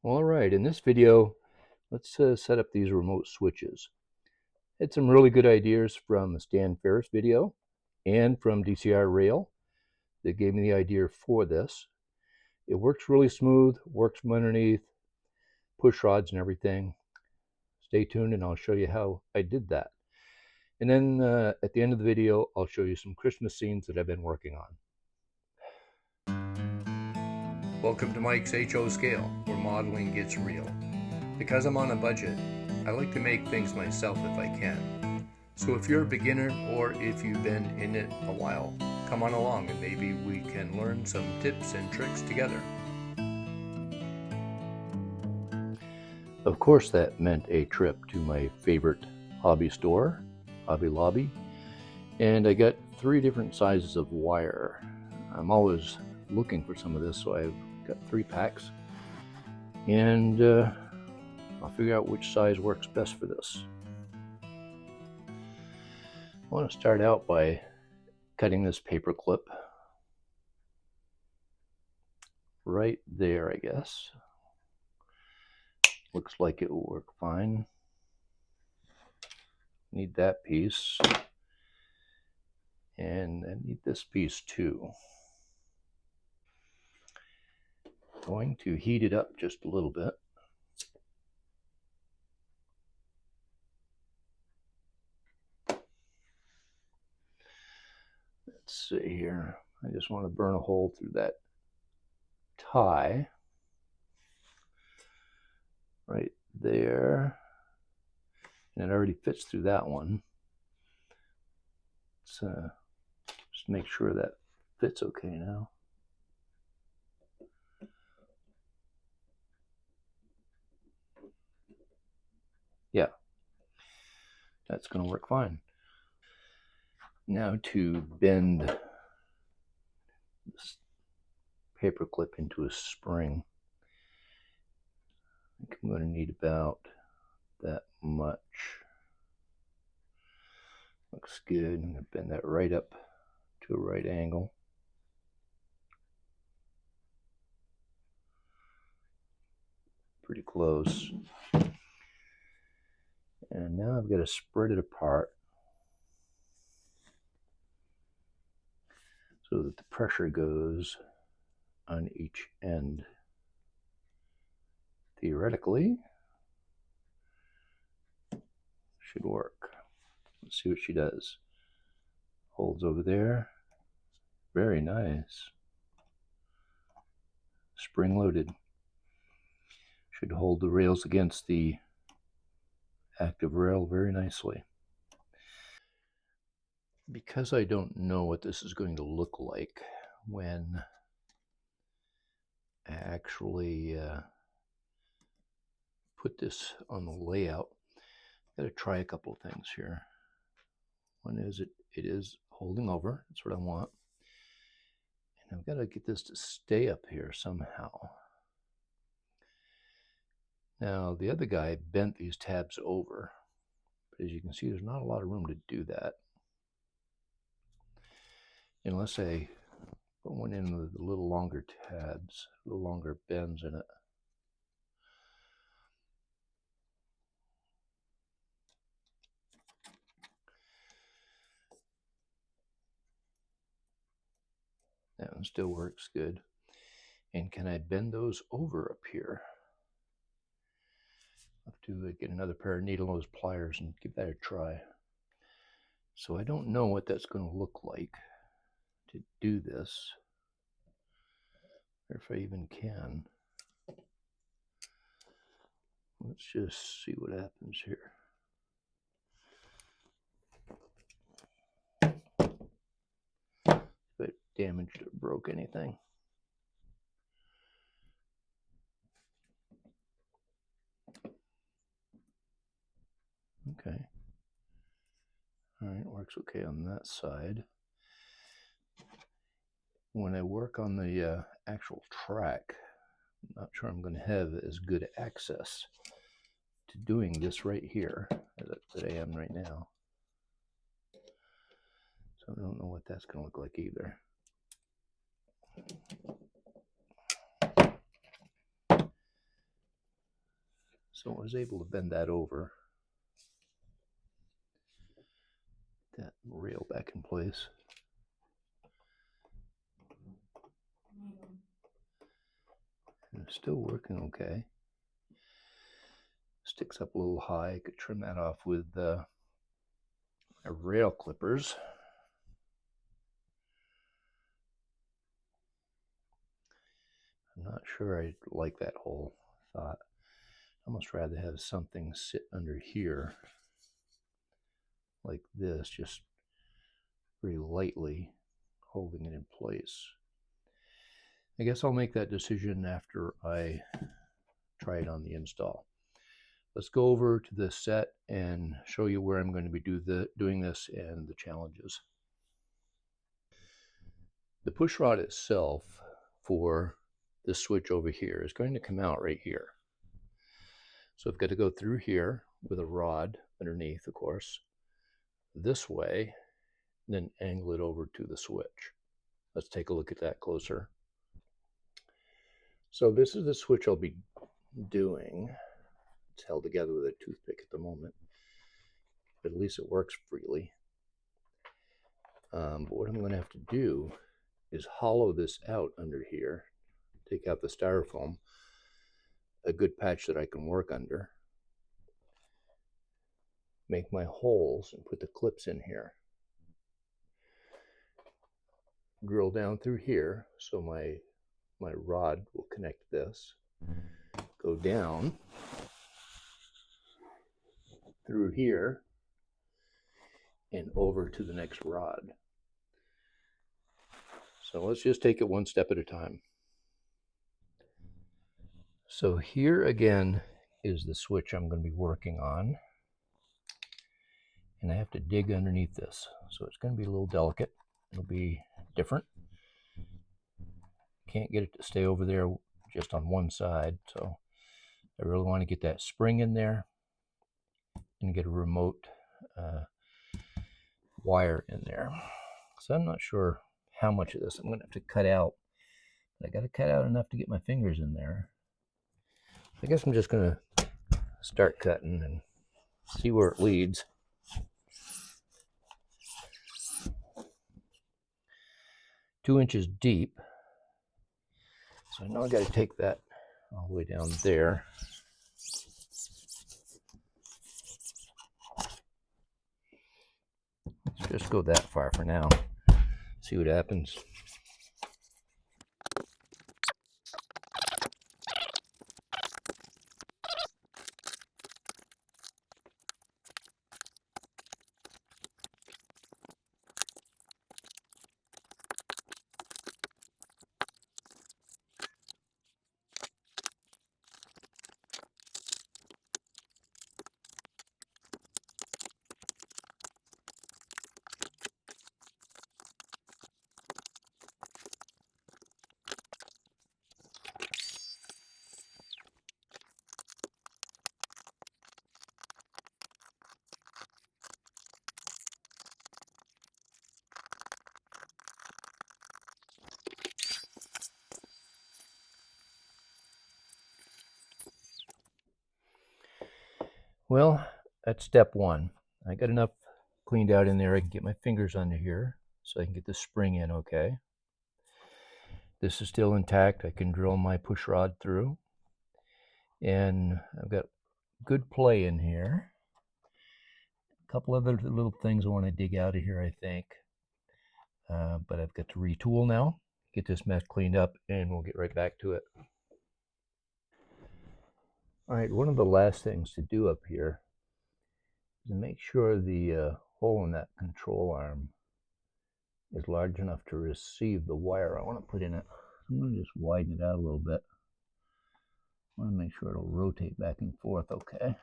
All right, in this video, let's set up these remote switches. Had some really good ideas from the Stan Ferris video and from DCR Rail that gave me the idea for this. It works really smooth, works from underneath, push rods and everything. Stay tuned and I'll show you how I did that. And then at the end of the video, I'll show you some Christmas scenes that I've been working on. Welcome to Mike's HO Scale, where modeling gets real. Because I'm on a budget, I like to make things myself if I can. So if you're a beginner or if you've been in it a while, come on along and maybe we can learn some tips and tricks together. Of course, that meant a trip to my favorite hobby store, Hobby Lobby, and I got 3 different sizes of wire. I'm always looking for some of this, so I've got 3 packs, and I'll figure out which size works best for this. I want to start out by cutting this paper clip right there, I guess. Looks like it will work fine. Need that piece, and I need this piece too. Going to heat it up just a little bit. Let's see here. I just want to burn a hole through that tie right there, and it already fits through that one. Let's just make sure that fits okay now. Yeah, that's going to work fine. Now to bend this paper clip into a spring, I think I'm going to need about that much. Looks good. I'm going to bend that right up to a right angle. Pretty close. And now I've got to spread it apart so that the pressure goes on each end. Theoretically, should work. Let's see what she does. Holds over there. Very nice. Spring loaded. Should hold the rails against the active rail very nicely. Because I don't know what this is going to look like when I actually put this on the layout, I've got to try a couple of things here. One is it is holding over. That's what I want. And I've got to get this to stay up here somehow. Now, the other guy bent these tabs over, but as you can see, there's not a lot of room to do that. Unless I put one in with a little longer tabs, a little longer bends in it. That one still works good. And can I bend those over up here? I'll have to get another pair of needle nose pliers and give that a try. So I don't know what that's going to look like to do this, or if I even can. Let's just see what happens here. If I damaged or broke anything. Okay. All right, works okay on that side. When I work on the actual track, I'm not sure I'm going to have as good access to doing this right here that I am right now. So I don't know what that's going to look like either. So I was able to bend that over, that rail back in place. And it's still working okay. Sticks up a little high. I could trim that off with my rail clippers. I'm not sure I like that whole thought. I'd almost rather have something sit under here like this, just very lightly holding it in place. I guess I'll make that decision after I try it on the install. Let's go over to the set and show you where I'm going to be doing this and the challenges. The push rod itself for this switch over here is going to come out right here. So I've got to go through here with a rod underneath, of course, this way, and then angle it over to the switch. Let's take a look at that closer. So this is the switch I'll be doing. It's held together with a toothpick at the moment, but at least it works freely. But what I'm going to have to do is hollow this out under here, take out the styrofoam, a good patch that I can work under, make my holes and put the clips in here, drill down through here so my rod will connect this, go down through here and over to the next rod. So let's just take it one step at a time. So here again is the switch I'm going to be working on, and I have to dig underneath this, so it's going to be a little delicate. It'll be different. Can't get it to stay over there just on one side, so I really want to get that spring in there and get a remote wire in there. So I'm not sure how much of this I'm going to have to cut out, but I got to cut out enough to get my fingers in there. I guess I'm just going to start cutting and see where it leads. Two inches deep, so I know I got to take that all the way down there. Let's just go that far for now. See what happens. Well, that's step one. I got enough cleaned out in there. I can get my fingers under here so I can get the spring in okay. This is still intact. I can drill my push rod through. And I've got good play in here. A couple other little things I want to dig out of here, I think. But I've got to retool now, get this mess cleaned up, and we'll get right back to it. All right, one of the last things to do up here is to make sure the hole in that control arm is large enough to receive the wire I want to put in it. I'm going to just widen it out a little bit. I want to make sure it'll rotate back and forth okay.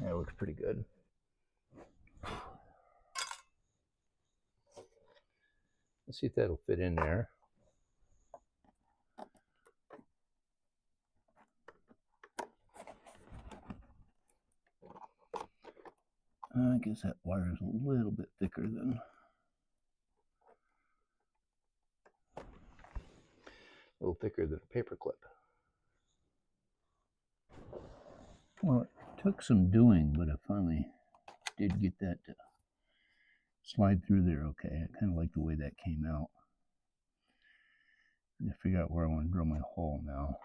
That looks pretty good. Let's see if that'll fit in there. I guess that wire is a little bit thicker than A little thicker than a paper clip. Well, it took some doing, but I finally did get that to slide through there okay. I kind of like the way that came out. I'm going to figure out where I want to drill my hole now.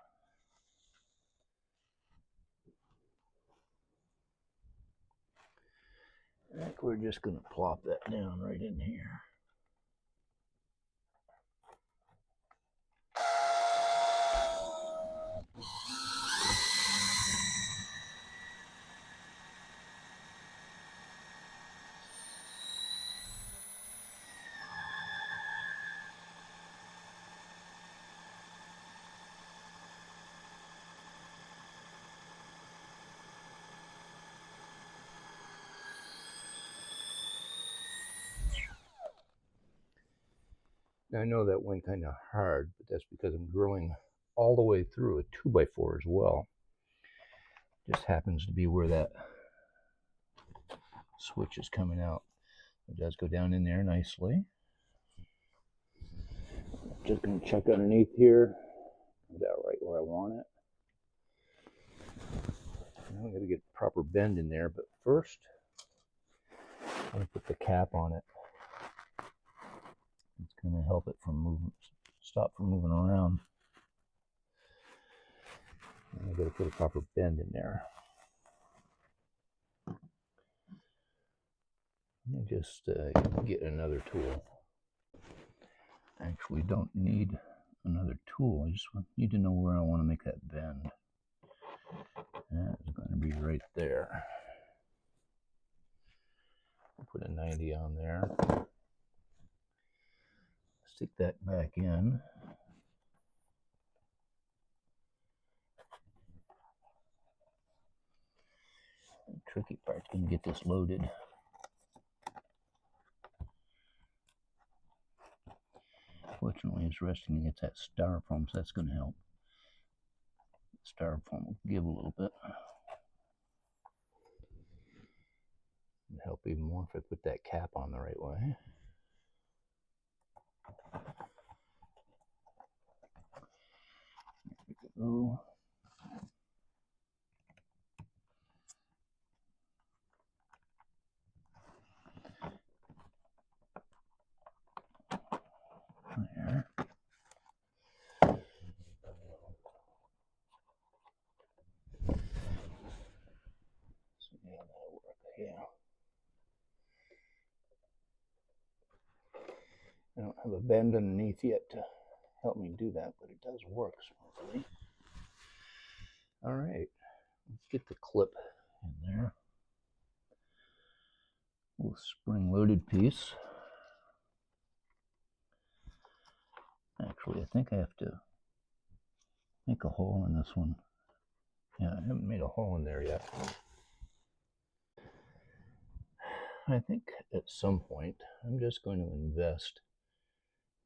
I think we're just going to plop that down right in here. Now, I know that went kind of hard, but that's because I'm drilling all the way through a 2x4 as well. Just happens to be where that switch is coming out. It does go down in there nicely. Just going to check underneath here. Is that right where I want it? I'm going to get a proper bend in there, but first I'm going to put the cap on it. It's going to help it from moving, stop from moving around. I'm going to put a proper bend in there. Let me just get another tool. I actually don't need another tool. I just need to know where I want to make that bend. That is going to be right there. I'll put a 90 on there. Stick that back in. The tricky part's going to get this loaded. Fortunately, it's resting against that styrofoam, so that's going to help. The styrofoam will give a little bit. It'll help even more if I put that cap on the right way. There we go. There. See how that'll work. Yeah. I don't have a bend underneath yet to help me do that, but it does work smoothly. All right, let's get the clip in there. A little spring-loaded piece. Actually, I think I have to make a hole in this one. Yeah, I haven't made a hole in there yet. I think at some point I'm just going to invest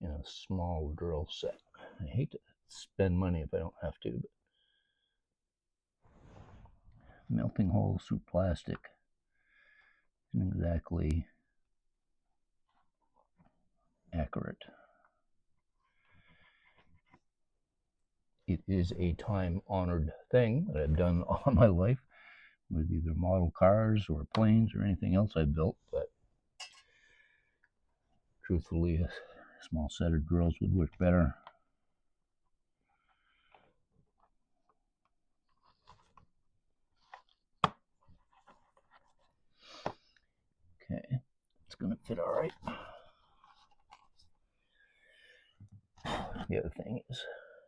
in a small drill set. I hate to spend money if I don't have to, but melting holes through plastic isn't exactly accurate. It is a time-honored thing that I've done all my life with either model cars or planes or anything else I've built, but truthfully, a small set of drills would work better. Okay, it's going to fit all right. The other thing is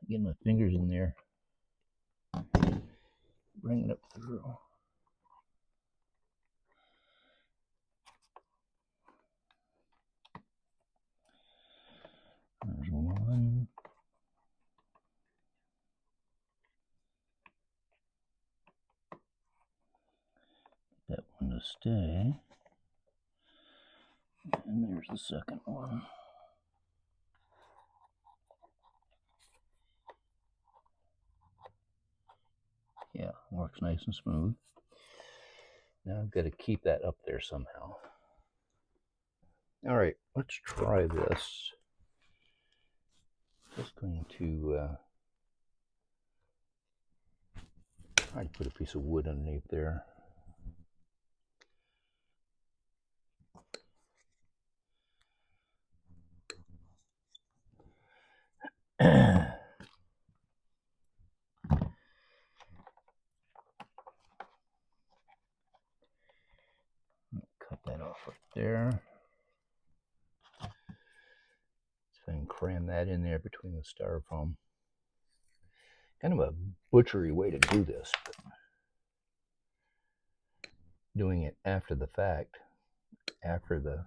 getting my fingers in there, bring it up through. There's one. Get that one to stay. And there's the second one. Yeah, works nice and smooth. Now I've got to keep that up there somehow. All right, let's try this. Just going to try to put a piece of wood underneath there. Cut that off right there. So I can cram that in there between the styrofoam. Kind of a butchery way to do this, but doing it after the fact, after the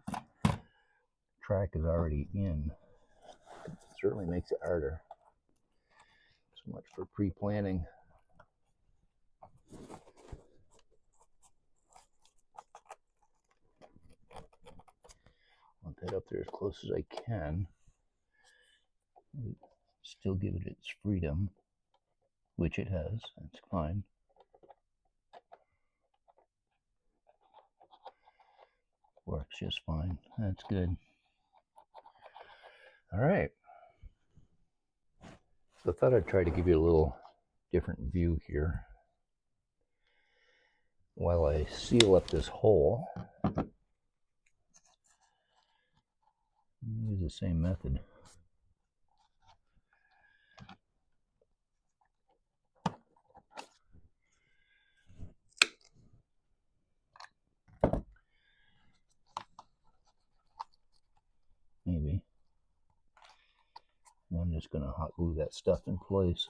track is already in, it certainly makes it harder. So much for pre-planning. Want that up there as close as I can. Still give it its freedom, which it has. That's fine. Works just fine. That's good. All right. So I thought I'd try to give you a little different view here while I seal up this hole. Use the same method. Maybe. And I'm just going to hot glue that stuff in place.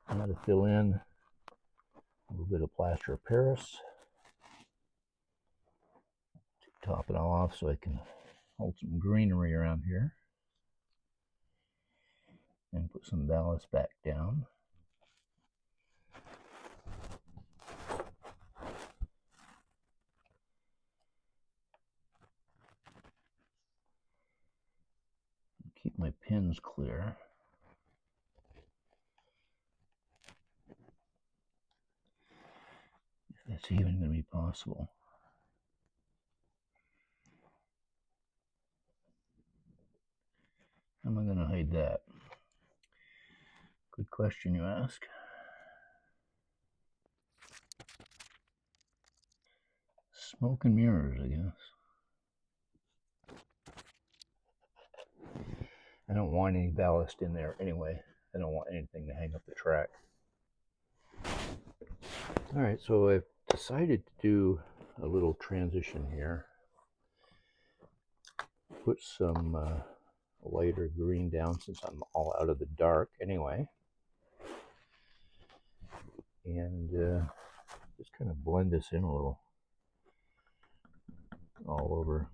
I'm going to fill in a little bit of plaster of Paris to top it all off so I can hold some greenery around here and put some ballast back down. Keep my pins clear. If that's even going to be possible. How am I going to hide that? Good question you ask. Smoke and mirrors, I guess. I don't want any ballast in there anyway. I don't want anything to hang up the track. All right, so I've decided to do a little transition here. Put some lighter green down since I'm all out of the dark anyway. And just kind of blend this in a little all over.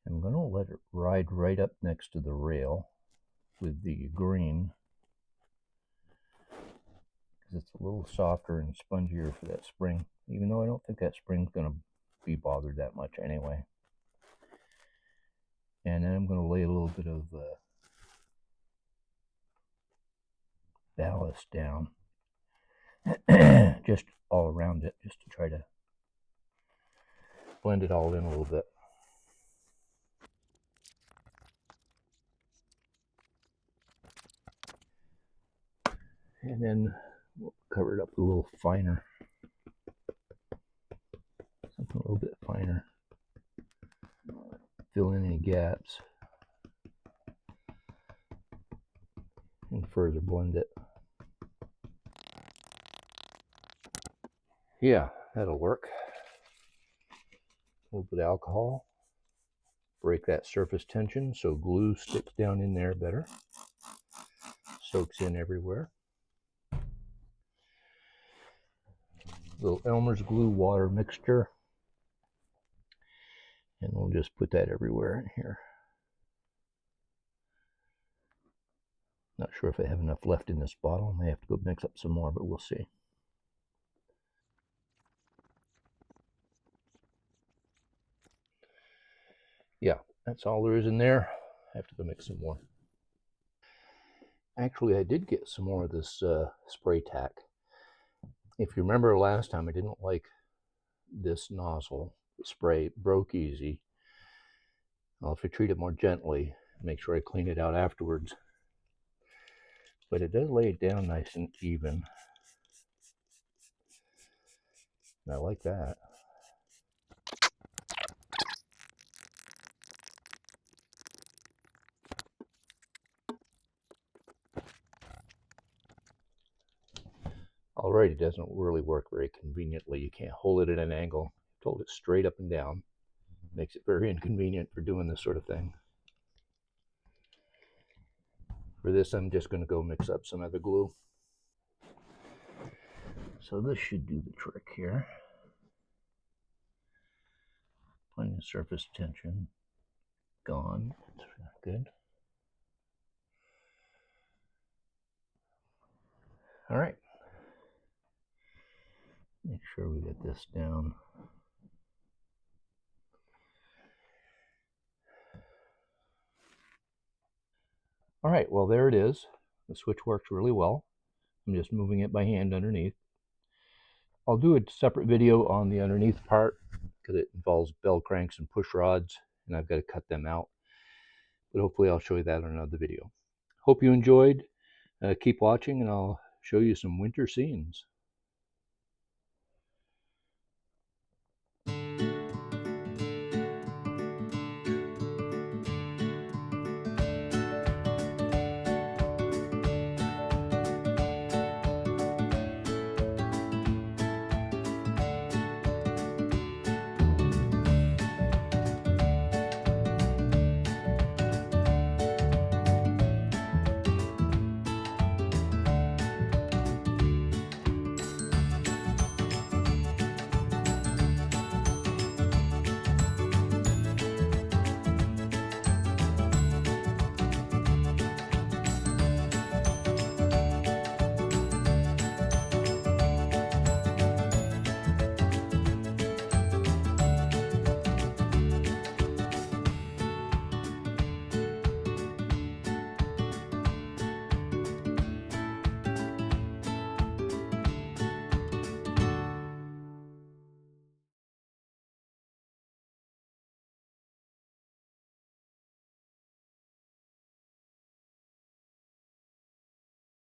I'm going to let it ride right up next to the rail with the green because it's a little softer and spongier for that spring, even though I don't think that spring's going to be bothered that much anyway. And then I'm going to lay a little bit of ballast down just all around it, just to try to blend it all in a little bit. And then we'll cover it up a little finer, something a little bit finer. Fill in any gaps and further blend it. Yeah, that'll work. A little bit of alcohol. break that surface tension so glue sticks down in there better, soaks in everywhere. Little Elmer's glue water mixture, and we'll just put that everywhere in here. Not sure if I have enough left in this bottle. I may have to go mix up some more, but we'll see. Yeah, that's all there is in there. I have to go mix some more. Actually, I did get some more of this spray tack. If you remember last time, I didn't like this nozzle. The spray broke easy. I'll have to treat it more gently, make sure I clean it out afterwards. But it does lay it down nice and even. I like that. Alright, it doesn't really work very conveniently. You can't hold it at an angle. Hold it straight up and down. Makes it very inconvenient for doing this sort of thing. For this, I'm just going to go mix up some other glue. So this should do the trick here. Plenty of surface tension. Gone. That's good. Alright. Make sure we get this down. Alright, well there it is. The switch works really well. I'm just moving it by hand underneath. I'll do a separate video on the underneath part because it involves bell cranks and push rods, and I've got to cut them out. But hopefully I'll show you that in another video. Hope you enjoyed. Keep watching, and I'll show you some winter scenes.